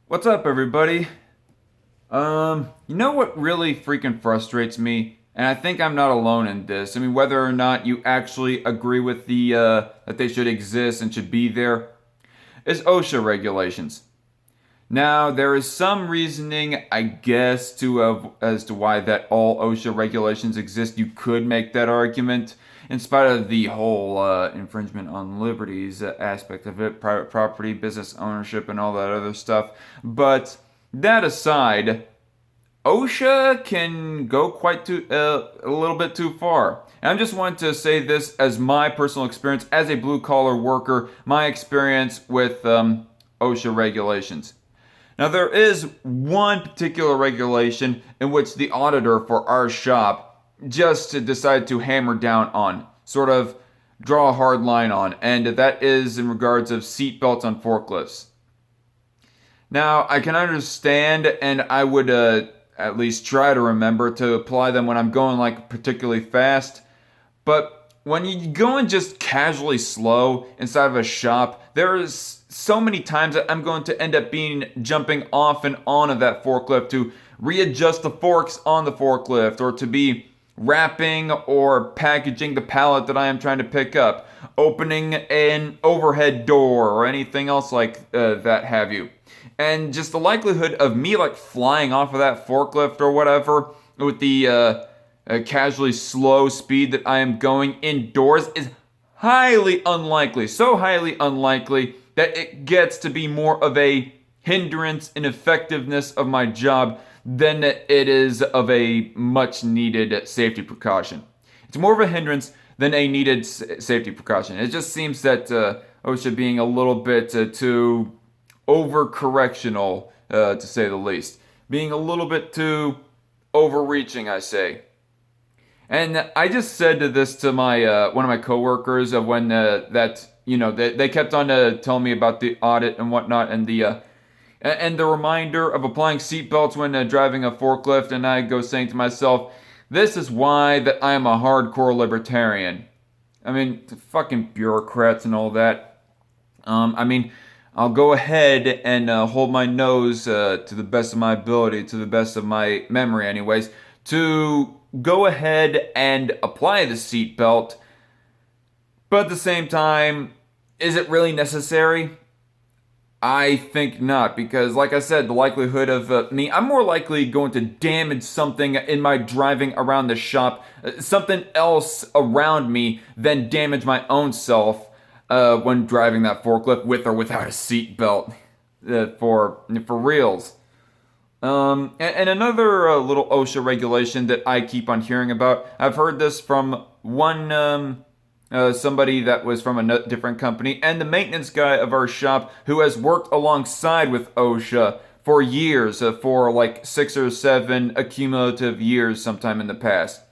What's up, everybody? You know what really freaking frustrates me? And I think I'm not alone in this. I mean, whether or not you actually agree with that they should exist and should be there, is OSHA regulations. Now, there is some reasoning, I guess, as to why that all OSHA regulations exist. You could make that argument, in spite of the whole infringement on liberties aspect of it, private property, business ownership, and all that other stuff. But that aside, OSHA can go a little bit too far. And I just want to say this as my personal experience as a blue collar worker, my experience with OSHA regulations. Now, there is one particular regulation in which the auditor for our shop just decided to hammer down on, sort of draw a hard line on, and that is in regards of seat belts on forklifts. Now, I can understand, and I would at least try to remember to apply them when I'm going like particularly fast, but when you go in just casually slow inside of a shop, there's so many times that I'm going to end up jumping off and on of that forklift to readjust the forks on the forklift, or to be wrapping or packaging the pallet that I am trying to pick up, opening an overhead door, or anything else like that have you. And just the likelihood of me like flying off of that forklift or whatever with the casually slow speed that I am going indoors is highly unlikely. So highly unlikely that it gets to be more of a hindrance in effectiveness of my job than it is of a much needed safety precaution. It's more of a hindrance than a needed safety precaution. It just seems that OSHA being a little bit too over-correctional, to say the least. Being a little bit too overreaching, I say. And I just said this to my one of my coworkers of when they kept on telling me about the audit and whatnot, and the reminder of applying seatbelts when driving a forklift, and I go saying to myself, this is why that I am a hardcore libertarian. I mean, fucking bureaucrats and all that. I mean, I'll go ahead and hold my nose to the best of my ability, to the best of my memory anyways, to go ahead and apply the seatbelt. But at the same time, is it really necessary? I think not, because like I said, the likelihood of I'm more likely going to damage something in my driving around the shop, something else around me, than damage my own self when driving that forklift with or without a seatbelt, for reals. And another little OSHA regulation that I keep on hearing about. I've heard this from somebody that was from a different company, and the maintenance guy of our shop who has worked alongside with OSHA for years, for like 6 or 7 accumulative years sometime in the past.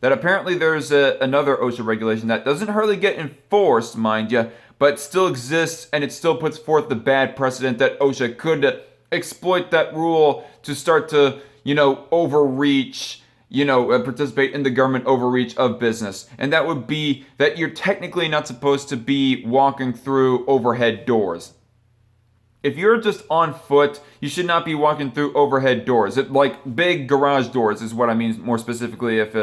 That apparently there's another OSHA regulation that doesn't hardly get enforced, mind you, but still exists, and it still puts forth the bad precedent that OSHA could exploit that rule to start to, overreach, participate in the government overreach of business. And that would be that you're technically not supposed to be walking through overhead doors. If you're just on foot, you should not be walking through overhead doors. Like big garage doors is what I mean more specifically, if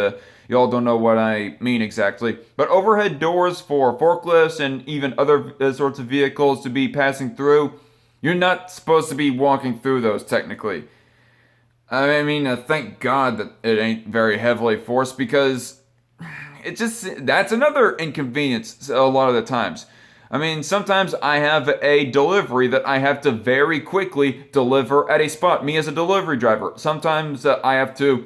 y'all don't know what I mean exactly. But overhead doors for forklifts and even other sorts of vehicles to be passing through, you're not supposed to be walking through those technically. I mean, thank God that it ain't very heavily forced, because that's another inconvenience a lot of the times. I mean, sometimes I have a delivery that I have to very quickly deliver at a spot, me as a delivery driver. Sometimes I have to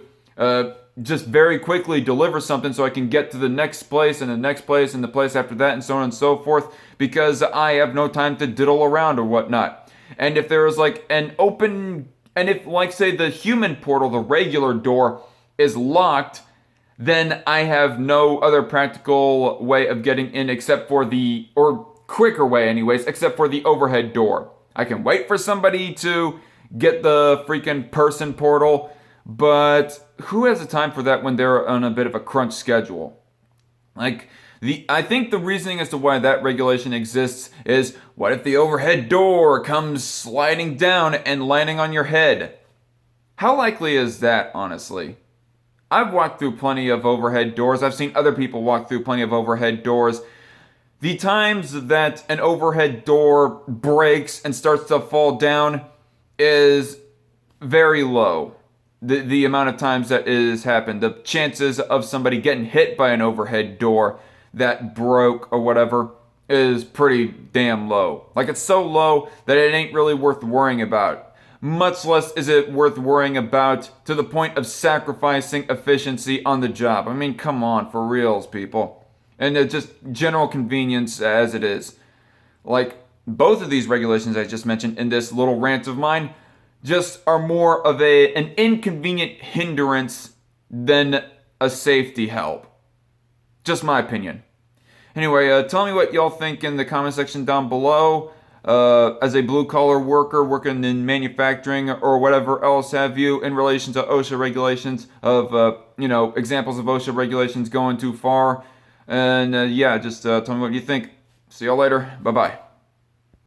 just very quickly deliver something so I can get to the next place and the next place and the place after that and so on and so forth, because I have no time to diddle around or whatnot. And if there is like an open, and if like say the human portal, the regular door, is locked, then I have no other practical way of getting in except for or quicker way anyways, except for the overhead door. I can wait for somebody to get the freaking person portal, but who has the time for that when they're on a bit of a crunch schedule? Like, I think the reasoning as to why that regulation exists is, what if the overhead door comes sliding down and landing on your head? How likely is that, honestly? I've walked through plenty of overhead doors. I've seen other people walk through plenty of overhead doors. The times that an overhead door breaks and starts to fall down is very low. The amount of times that it has happened, the chances of somebody getting hit by an overhead door that broke or whatever is pretty damn low. Like, it's so low that it ain't really worth worrying about. Much less is it worth worrying about to the point of sacrificing efficiency on the job. I mean, come on, for reals, people. And just general convenience as it is. Like, both of these regulations I just mentioned in this little rant of mine just are more of an inconvenient hindrance than a safety help. Just my opinion. Anyway, tell me what y'all think in the comment section down below. As a blue-collar worker working in manufacturing or whatever else have you, in relation to OSHA regulations of, examples of OSHA regulations going too far. And yeah, just tell me what you think. See y'all later. Bye-bye.